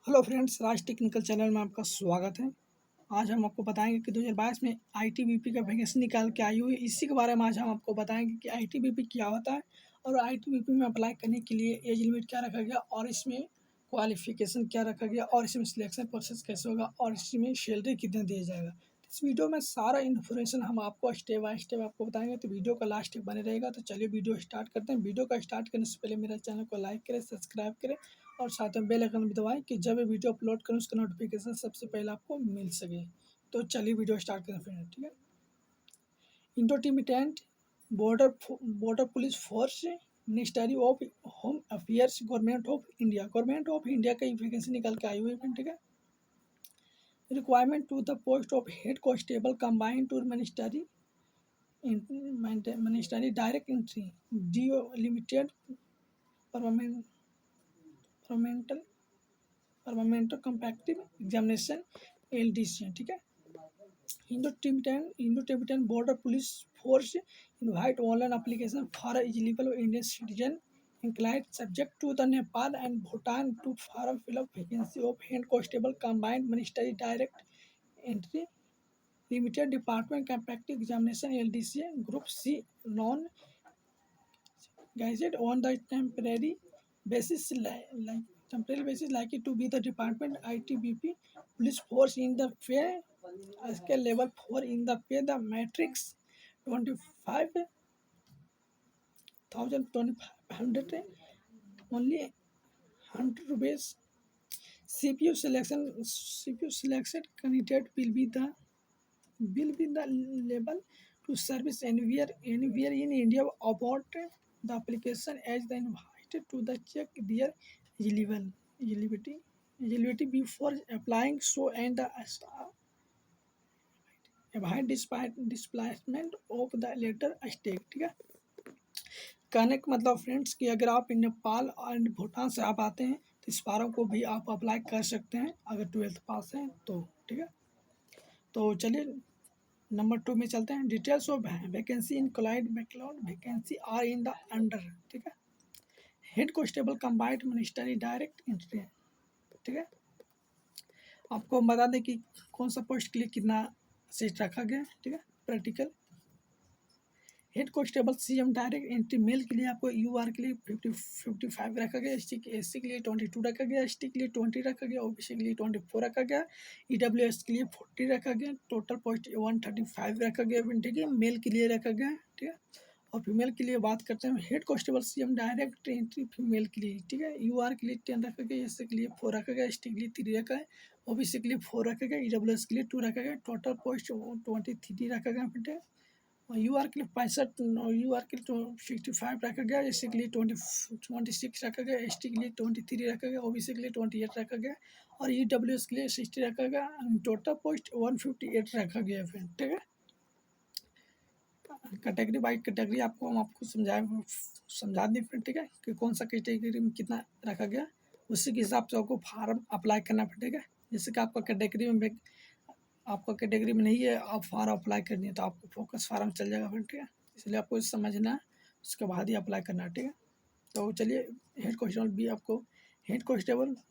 Hello friends, राज technical channel में आपका स्वागत है। आज हम आपको बताएंगे कि 2022 में आईटीबीपी का वैकेंसी निकाल के आई हुई है। इसी के बारे में आज हम आपको बताएंगे कि आईटीबीपी क्या होता है और आईटीबीपी में अप्लाई करने के लिए एज लिमिट क्या रखा गया और इसमें क्वालिफिकेशन क्या रखा गया और इसमें सिलेक्शन प्रोसेस कैसे होगा और इसमें सैलरी कितना दिया जाएगा। इस वीडियो में सारा इन्फॉर्मेशन हम आपको स्टेप बाय स्टेप आपको बताएंगे, तो वीडियो का लास्ट तक बने रहेगा। तो चलिए वीडियो स्टार्ट करते हैं। वीडियो का स्टार्ट करने से पहले मेरे चैनल को लाइक करें, सब्सक्राइब करें और साथ में बेल आइकन भी दबाएं कि जब ये वीडियो अपलोड करूँ उसका नोटिफिकेशन सबसे पहले आपको मिल सके। तो चलिए वीडियो स्टार्ट करें फ्रेंड। ठीक है, intermediate border police force, ministry of home affairs, government of India का वैकेंसी निकल के आई हुई है। ठीक है, requirement to the post of head constable combined to ministry direct entry DO limited permanent competitive examination LDC। ठीक है, Indo-Tibetan border police force invite online application for eligible Indian citizen inclined subject to the Nepal and Bhutan to form fill up vacancy of head constable combined ministry direct entry limited department compactive examination LDC group C non gazetted on the temporary basis likely to be the department ITBP police force in the pay scale level 4 in the pay the matrix 25,200 only 100 rupees. CPU selected candidate will be the label to service anywhere in India about the application as the invited to the check their eligibility before applying, so and the avoid displacement of the later state। ठीक है, कहने का मतलब friends कि अगर आप नेपाल और भूटान से आप आते हैं तो इस फार्म को भी आप अप्लाई कर सकते हैं अगर 12th पास है तो। ठीक है, तो चलिए नंबर 2 में चलते हैं। Details of vacancy in client backlog vacancy are in the under. ठीक है, head constable combined ministry direct entry. ठीक है, आपको हम बता दें कि कौन सा पोस्ट के लिए कितना सीट रखा गया। ठीक है, practical head constable CM direct entry male के लिए आपको UR के लिए 55 रखा गया, SC के लिए 22 रखा गया, ST के लिए 20 रखा गया, OBC के लिए 24 रखा गया, EWS के लिए 40 रखा गया, टोटल पोस्ट 135 रखा गया। ठीक है, मेल के लिए रखा गया। ठीक है, और फीमेल के लिए बात करते हैं head constable CM direct entry female के लिए। ठीक है, UR के लिए 10 रखा गया, SC के लिए 4 रखा गया, ST के लिए 3 रखा है, OBC के लिए 4 रखा गया, EWS के लिए 2 रखा गया, टोटल पोस्ट 23 रखा गया। ठीक है, और UR के लिए 65 और UR के लिए 65 रखा गया, SC के लिए 26 रखा गया, ST के लिए 23 रखा गया, OBC के लिए 28 रखा गया और EWS के लिए 60 रखा गया। टोटल पोस्ट 158 रखा गया। फिर ठीक है, कैटेगरी बाई कैटेगरी आपको समझा दें फिर। ठीक है, कि कौन सा कैटेगरी में कितना रखा गया, उसी के हिसाब से आपको फार्म अप्लाई करना पड़ेगा। जैसे कि आपका कैटेगरी में नहीं है, आप फार्म अप्लाई करनी है तो आपको फोकस फार्म चल जाएगा फिर। ठीक है, इसलिए आपको समझना है, उसके बाद ही अप्लाई करना है। ठीक है, तो चलिए हेड कांस्टेबल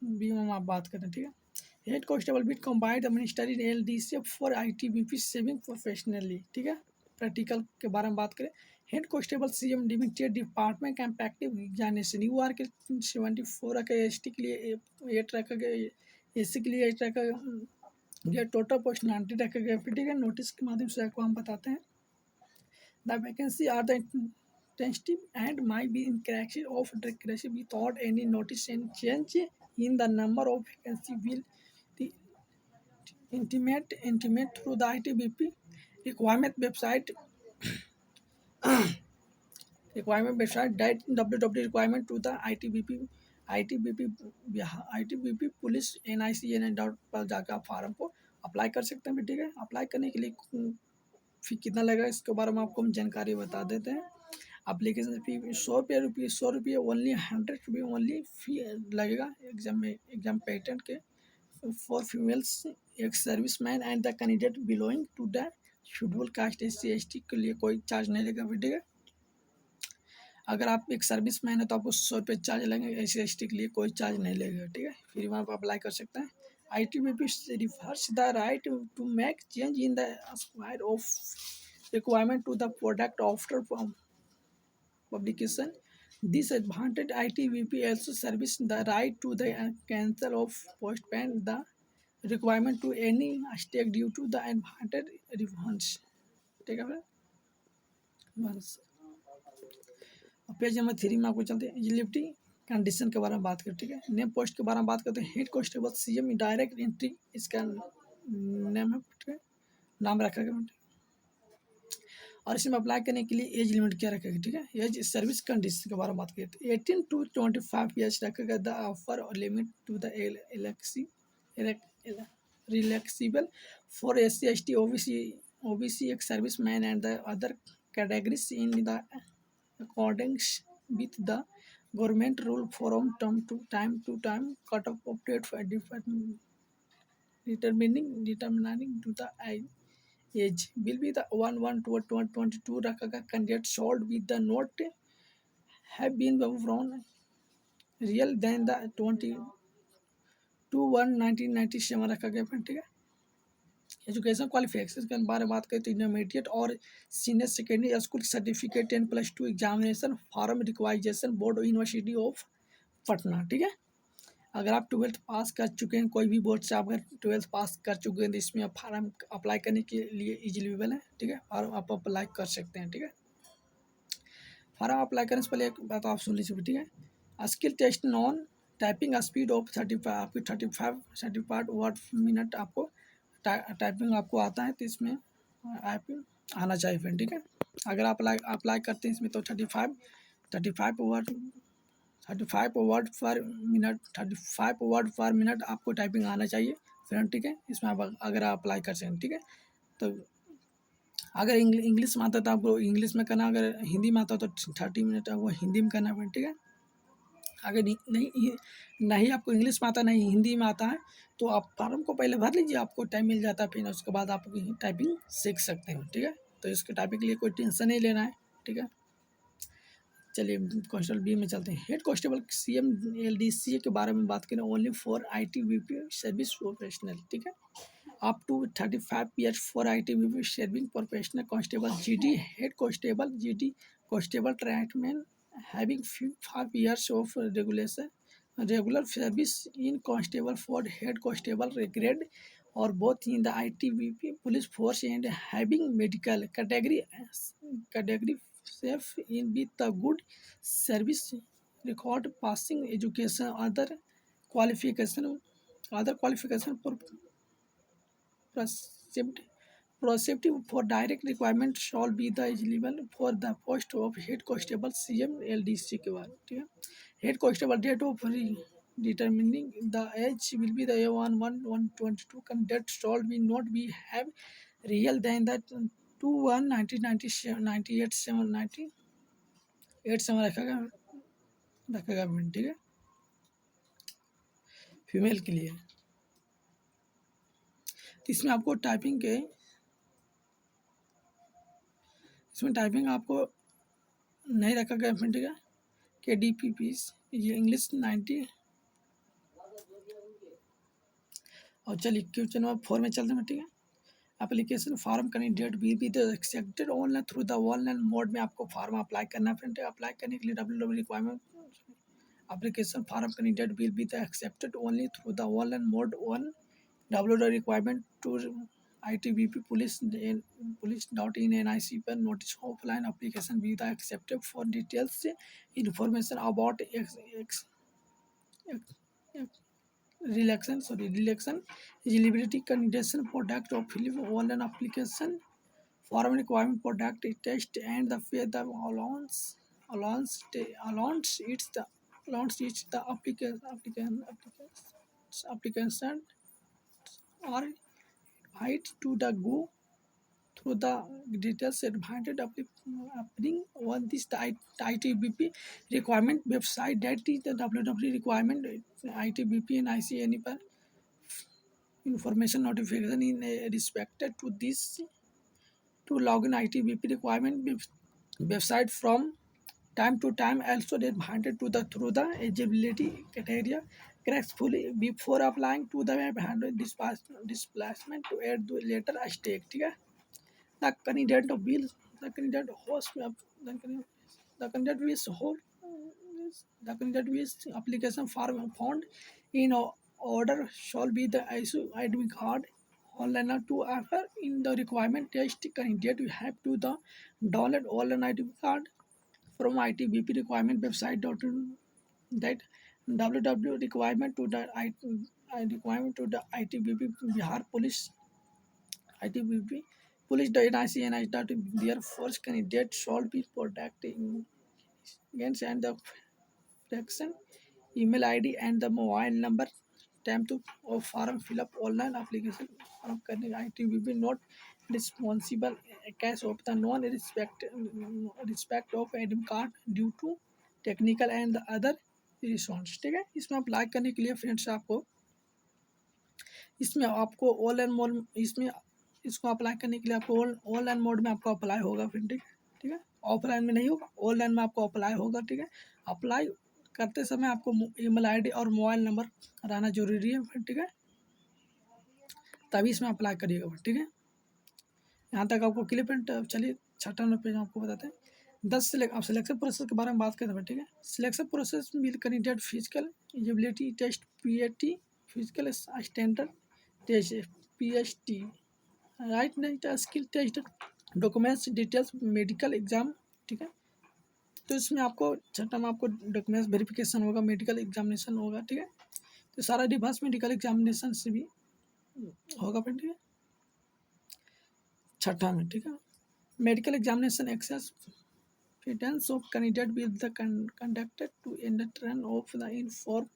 बी में आप बात करें। ठीक है, head constable B combined ministry LDC for ITBP saving professionally. ठीक है, प्रैक्टिकल के बारे में बात करें, head constable CM limited department competitive examination UR के 74 रखा गया, ST के लिए 8 रखा गया, SC के लिए 8 रखा गया, यह टोटल पोस्ट 90 रखा गया। फिर ठीक है, नोटिस के माध्यम से आपको हम बताते हैं the vacancy are the tentative and may be in correction of discretion without any notice and change in the number of vacancy will intimate through the ITBP requirement website www requirement to the ITBP police NICN पर जाकर आप farm को apply कर सकते हैं। ठीक है, apply करने के लिए फी कितना लगेगा इसके बारे में आपको हम जानकारी बता देते हैं। अप्लीकेशन फी 100 रुपये ओनली, 100 रुपये ओनली फी लगेगा एग्जाम पैटर्न के for females, ex serviceman and the candidate belonging to the schedule caste SC ST के लिए कोई चार्ज नहीं लगेगा। ठीक है, अगर आप एक सर्विसमैन है तो आपको 100 रुपये चार्ज लगेंगे, ऐसे एस टी के लिए कोई चार्ज नहीं लगेगा, ठीक है। फिर वहाँ पर अप्लाई कर सकते हैं। ITBP refers the right to make change in the aspect of requirement to the product after publication. This advantage ITBP also serves the right to the cancel of postpone the requirement to any stake due to the advantage refunds, ठीक है बस। Page number 3 में आपको चलते हैं eligibility condition के बारे में बात करते हैं, ठीक है। नेम पोस्ट के बारे में बात करते हैं। Head constable CM direct entry, इसका नेम है, ठीक है, नाम रखा गया, और इसमें अप्लाई करने के लिए एज लिमिट क्या रखेगा, ठीक है। एज सर्विस कंडीशन के बारे में बात करते हैं। 18 to 25 ईयर्स रखेगा। The upper limit to the relaxable for SC ST OBC ex service man and the other categories in the accordance with the government rule from time to time cut off update for determining to the age will be the 1/1/2022 रखा candidate sold with the note have been from real than the 22/1/1997 रखा गया, ठीक है। Education qualification के बारे में बात करें तो इंटरमीडिएट और senior secondary school certificate 10+2 examination from requisition board university of Patna, ठीक है। अगर आप 12th पास कर चुके हैं, कोई भी बोर्ड से आप अगर 12th पास कर चुके हैं तो इसमें आप फार्म अप्लाई करने के लिए एलिजिबल है, ठीक है, और आप अप्लाई कर सकते हैं, ठीक है। फार्म अप्लाई करने से पहले एक बात आप सुन लीजिए, ठीक है। Skill test non typing speed of 35 आपकी 35 वर्ड मिनट आपको टाइपिंग आपको आता है, तो इसमें आप आना चाहिए फ्रेंड, ठीक है। अगर आप अप्लाई करते हैं इसमें तो 35 वर्ड पर मिनट आपको टाइपिंग आना चाहिए फ्रेंड, ठीक है। इसमें आप अगर आप अप्लाई कर सकें, ठीक है। तो अगर इंग्लिश में आता है तो आपको इंग्लिश में करना, अगर हिंदी में आता है तो 30 मिनट आपको हिंदी में करना फ्रेंड, ठीक है। अगर नहीं आपको इंग्लिश में आता, नहीं हिंदी में आता है, तो आप फॉर्म को पहले भर लीजिए, आपको टाइम मिल जाता है, फिर उसके बाद आप टाइपिंग सीख सकते हैं, ठीक है। तो इसके टाइपिंग के लिए कोई टेंशन नहीं लेना है, ठीक है। चलिए कांस्टेबल बी में चलते हैं। हेड कांस्टेबल CM LDC के बारे में बात करें, only for ITBP service professional, ठीक है। Up to 35 years for ITBP serving professional constable GD head constable GD constable treatment having 5 years of regular service in constable for head constable grade और both in the ITBP police force and having medical category safe in with the good service record passing education qualification for prospective for direct requirement shall be the eligible for the post of head constable CM LDC के बाद, ठीक है। Head constable date of determining the age will be the 1/1/2022 candidate shall be not be have real than the 2/1/1997 98/7 रखेगा minute, ठीक है। Female के लिए तो इसमें आपको टाइपिंग आपको नहीं रखा गया फ्रेंड, ठीक है। KDPP ये इंग्लिश 90। और चलिए क्वेश्चन नंबर 4 में चलते हैं, ठीक है। Application form candidate will be accepted online through the online mode में आपको फॉर्म अप्लाई करना है फ्रेंड। अप्लाई करने के लिए www requirement application form candidate will be accepted only through the online mode on www requirement to ITBP police.in/NIC पर notice offline application be the accepted for details information about relaxation eligibility condition product of filling online application form requirement product test and the pay the allowance the application are right to the go through the details advantage appearing on this ITBP requirement website, that is the www requirement ITBP and ICNE पर information notification in respected to this to log in ITBP requirement website from Time to time also demanded to the through the eligibility criteria gracefully before applying to the handle displacement to add the later stake. ठीक है. The candidate will the candidate host the candidate the candidate will hold the candidate will application form found in order shall be the issue admin card online to offer in the requirement test candidate you have to the download online ID card from ITBP requirement website that www requirement to the requirement to the ITBP Bihar Police ITBP Police .nic dot their first candidate shall be protected against and the protection email ID and the mobile number time to of form fill up online application form करने ITBP not responsible case of the non respect of admin card due to technical and other resource. ठीक है. इसमें apply करने के लिए friends आपको all and mode इसमें इसको अप्लाई करने के लिए आपको ऑल एंड मोड में आपको अप्लाई होगा फ्रेंड. ठीक है. ऑफलाइन में नहीं होगा, ऑनलाइन में आपको अप्लाई होगा. ठीक है. अप्लाई करते समय आपको ईमेल आईडी और मोबाइल नंबर रहना जरूरी है फ्रेंड. ठीक है. तभी इसमें अप्लाई करिएगा. ठीक है. यहाँ तक आपको क्लियर फ्रेंड. चलिए 6 नंबर पेज आपको बताते हैं. अब सिलेक्शन प्रोसेस के बारे में बात करते हैं. ठीक है. Selection process with candidate physical eligibility test PAT physical standard test PST right नहीं skill test documents details medical exam. ठीक है. तो इसमें आपको 6 में आपको डॉक्यूमेंट्स वेरिफिकेशन होगा, मेडिकल एग्जामिनेशन होगा. ठीक है. तो सारा डिवाइस मेडिकल एग्जामिनेशन से भी होगा फ्रेंड. ठीक है. 6 में. ठीक है. Medical examination access Fittance of candidate with the conducted to end run of the inform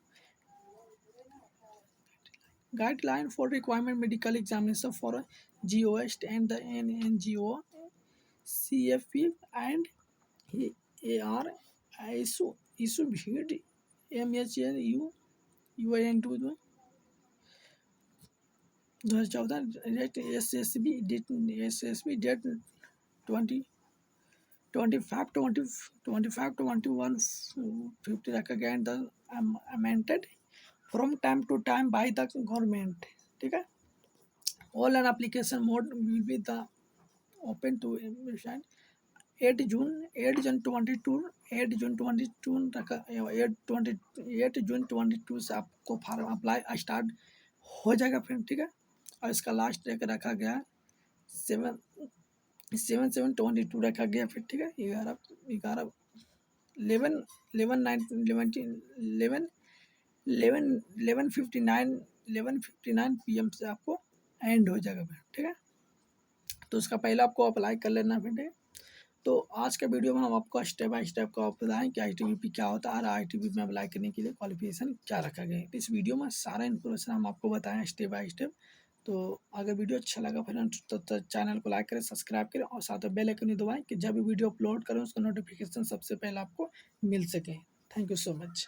guideline for requirement medical examination for GOST and the NNGO CFP and AR issue bid MHU UIN 2014 SSB date 25 to 2150 रखा गया and amended from time to time by the government. ठीक है. Online application mode will be the open to 8 June 22 रखा 8 June 22 से आपको form apply start हो जाएगा friend. ठीक है. और इसका लास्ट डेट रखा गया 7/7/22 रखा गया फिर. ठीक है. 11:59 PM से आपको एंड हो जाएगा फिर. ठीक है. तो उसका पहले आपको अप्लाई कर लेना फिर. ठीक है. तो आज का वीडियो में हम आपको स्टेप बाय स्टेप को आप बताएं कि ITBP क्या होता है और ITBP में अप्लाई करने के लिए क्वालिफिकेशन क्या रखा गया है. इस वीडियो में सारा इन्फॉर्मेशन हम आपको बताएं स्टेप बाय स्टेप. तो अगर वीडियो अच्छा लगा फ्रेंड्स तो चैनल को लाइक करें, सब्सक्राइब करें और साथ में बेल आइकन दबाएं कि जब भी वीडियो अपलोड करें उसका नोटिफिकेशन सबसे पहले आपको मिल सके. Thank you so much.